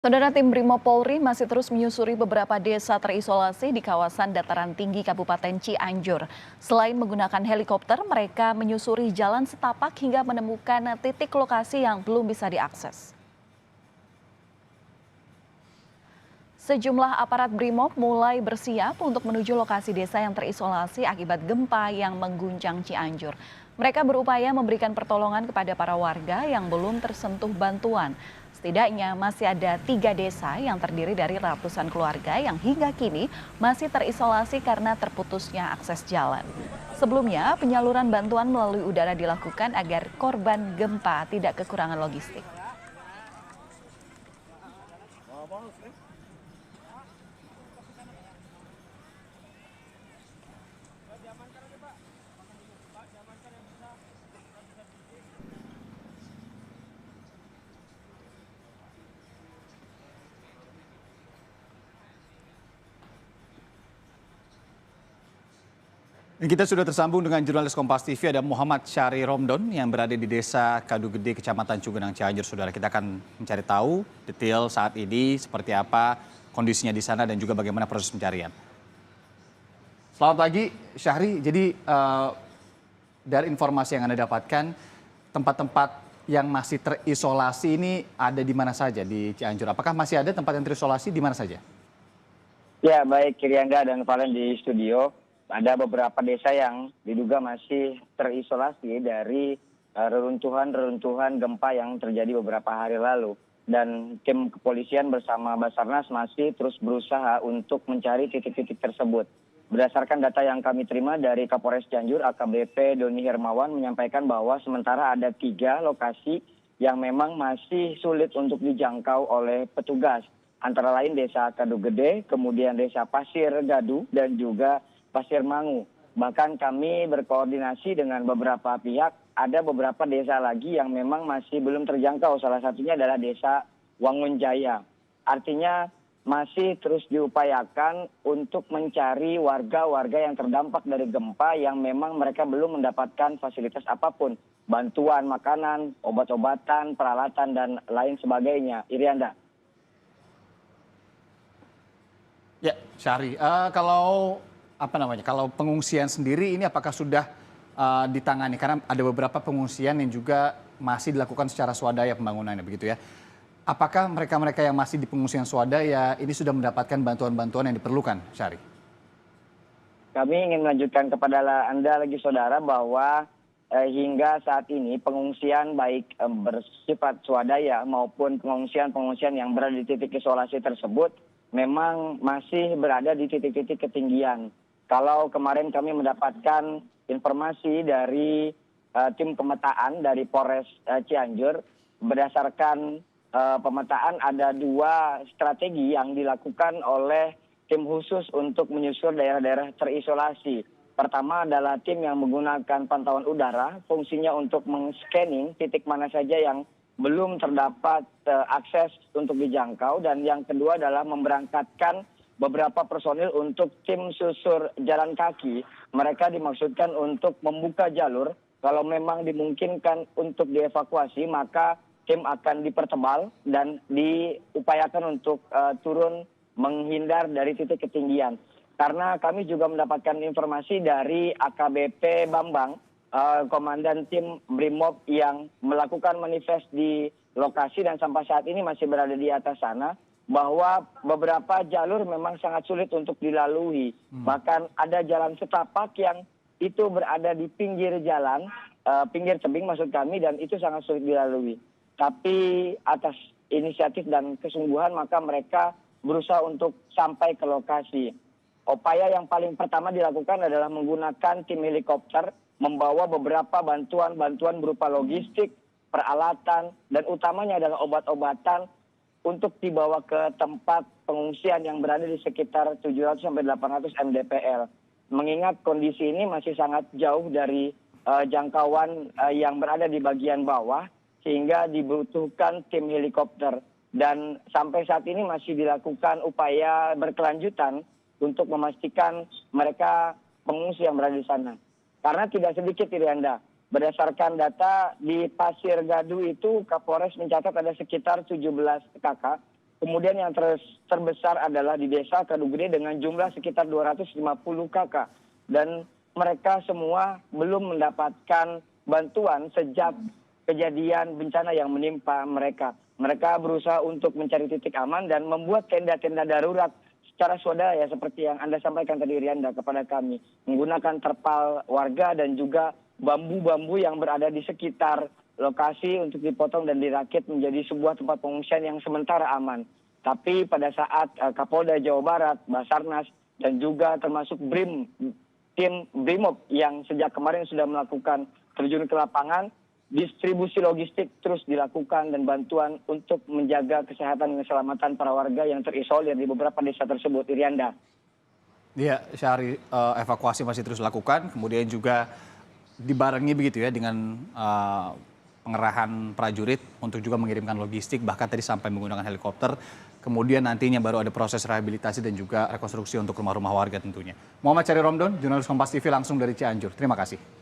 Saudara tim Brimob Polri masih terus menyusuri beberapa desa terisolasi di kawasan dataran tinggi Kabupaten Cianjur. Selain menggunakan helikopter, mereka menyusuri jalan setapak hingga menemukan titik lokasi yang belum bisa diakses. Sejumlah aparat Brimob mulai bersiap untuk menuju lokasi desa yang terisolasi akibat gempa yang mengguncang Cianjur. Mereka berupaya memberikan pertolongan kepada para warga yang belum tersentuh bantuan. Setidaknya masih ada 3 desa yang terdiri dari ratusan keluarga yang hingga kini masih terisolasi karena terputusnya akses jalan. Sebelumnya, penyaluran bantuan melalui udara dilakukan agar korban gempa tidak kekurangan logistik. Dan kita sudah tersambung dengan jurnalis Kompas TV, ada Muhammad Syahri Romdon yang berada di Desa Kadugede, Kecamatan Cugenang, Cianjur. Saudara, kita akan mencari tahu detail saat ini seperti apa kondisinya di sana dan juga bagaimana proses pencarian. Selamat pagi, Syahri. Jadi dari informasi yang Anda dapatkan, tempat-tempat yang masih terisolasi ini ada di mana saja di Cianjur? Apakah masih ada tempat yang terisolasi di mana saja? Ya, baik Kiriangga dan Valen di studio. Ada beberapa desa yang diduga masih terisolasi dari reruntuhan gempa yang terjadi beberapa hari lalu. Dan tim kepolisian bersama Basarnas masih terus berusaha untuk mencari titik-titik tersebut. Berdasarkan data yang kami terima dari Kapolres Cianjur, AKBP Doni Hermawan menyampaikan bahwa sementara ada 3 lokasi yang memang masih sulit untuk dijangkau oleh petugas. Antara lain Desa Kadugede, kemudian Desa Pasir Gadu, dan juga Pasir Mangu. Bahkan kami berkoordinasi dengan beberapa pihak, ada beberapa desa lagi yang memang masih belum terjangkau. Salah satunya adalah Desa Wangunjaya. Artinya masih terus diupayakan untuk mencari warga-warga yang terdampak dari gempa yang memang mereka belum mendapatkan fasilitas apapun. Bantuan makanan, obat-obatan, peralatan, dan lain sebagainya. Irianda. Ya, Syahri, kalau pengungsian sendiri ini apakah sudah ditangani? Karena ada beberapa pengungsian yang juga masih dilakukan secara swadaya pembangunannya, begitu ya. Apakah mereka-mereka yang masih di pengungsian swadaya ini sudah mendapatkan bantuan-bantuan yang diperlukan, Syahri? Kami ingin melanjutkan kepada Anda lagi saudara bahwa hingga saat ini pengungsian baik bersifat swadaya maupun pengungsian-pengungsian yang berada di titik isolasi tersebut memang masih berada di titik-titik ketinggian. Kalau kemarin kami mendapatkan informasi dari tim pemetaan dari Polres Cianjur, berdasarkan pemetaan ada 2 strategi yang dilakukan oleh tim khusus untuk menyusur daerah-daerah terisolasi. Pertama adalah tim yang menggunakan pantauan udara, fungsinya untuk men-scanning titik mana saja yang belum terdapat akses untuk dijangkau. Dan yang kedua adalah memberangkatkan beberapa personil untuk tim susur jalan kaki. Mereka dimaksudkan untuk membuka jalur. Kalau memang dimungkinkan untuk dievakuasi, maka tim akan dipertebal dan diupayakan untuk turun menghindar dari titik ketinggian. Karena kami juga mendapatkan informasi dari AKBP Bambang, komandan tim Brimob yang melakukan manifest di lokasi dan sampai saat ini masih berada di atas sana, bahwa beberapa jalur memang sangat sulit untuk dilalui. Bahkan ada jalan setapak yang itu berada di pinggir jalan, pinggir tebing maksud kami, dan itu sangat sulit dilalui. Tapi atas inisiatif dan kesungguhan maka mereka berusaha untuk sampai ke lokasi. Upaya yang paling pertama dilakukan adalah menggunakan tim helikopter, membawa beberapa bantuan berupa logistik, peralatan, dan utamanya adalah obat-obatan untuk dibawa ke tempat pengungsian yang berada di sekitar 700 sampai 800 mdpl. Mengingat kondisi ini masih sangat jauh dari jangkauan yang berada di bagian bawah, sehingga dibutuhkan tim helikopter. Dan sampai saat ini masih dilakukan upaya berkelanjutan untuk memastikan mereka pengungsi yang berada di sana. Karena tidak sedikit Irianda, berdasarkan data di Pasir Gadu itu Kapolres mencatat ada sekitar 17 kakak Kemudian yang terbesar adalah di desa Kadugede dengan jumlah sekitar 250 kakak. Dan mereka semua belum mendapatkan bantuan sejak kejadian bencana yang menimpa mereka. Mereka berusaha untuk mencari titik aman dan membuat tenda-tenda darurat secara swadaya seperti yang Anda sampaikan tadi Rianda kepada kami. Menggunakan terpal warga dan juga bambu-bambu yang berada di sekitar lokasi untuk dipotong dan dirakit menjadi sebuah tempat pengungsian yang sementara aman. Tapi pada saat Kapolda Jawa Barat, Basarnas, dan juga termasuk tim Brimob yang sejak kemarin sudah melakukan terjun ke lapangan, distribusi logistik terus dilakukan dan bantuan untuk menjaga kesehatan dan keselamatan para warga yang terisolir di beberapa desa tersebut, Irianda. Iya, Syahri, evakuasi masih terus dilakukan, kemudian juga dibarengi begitu ya dengan pengerahan prajurit untuk juga mengirimkan logistik, bahkan tadi sampai menggunakan helikopter. Kemudian nantinya baru ada proses rehabilitasi dan juga rekonstruksi untuk rumah-rumah warga tentunya. Muhammad Syahri Romdon, jurnalis Kompas TV langsung dari Cianjur. Terima kasih.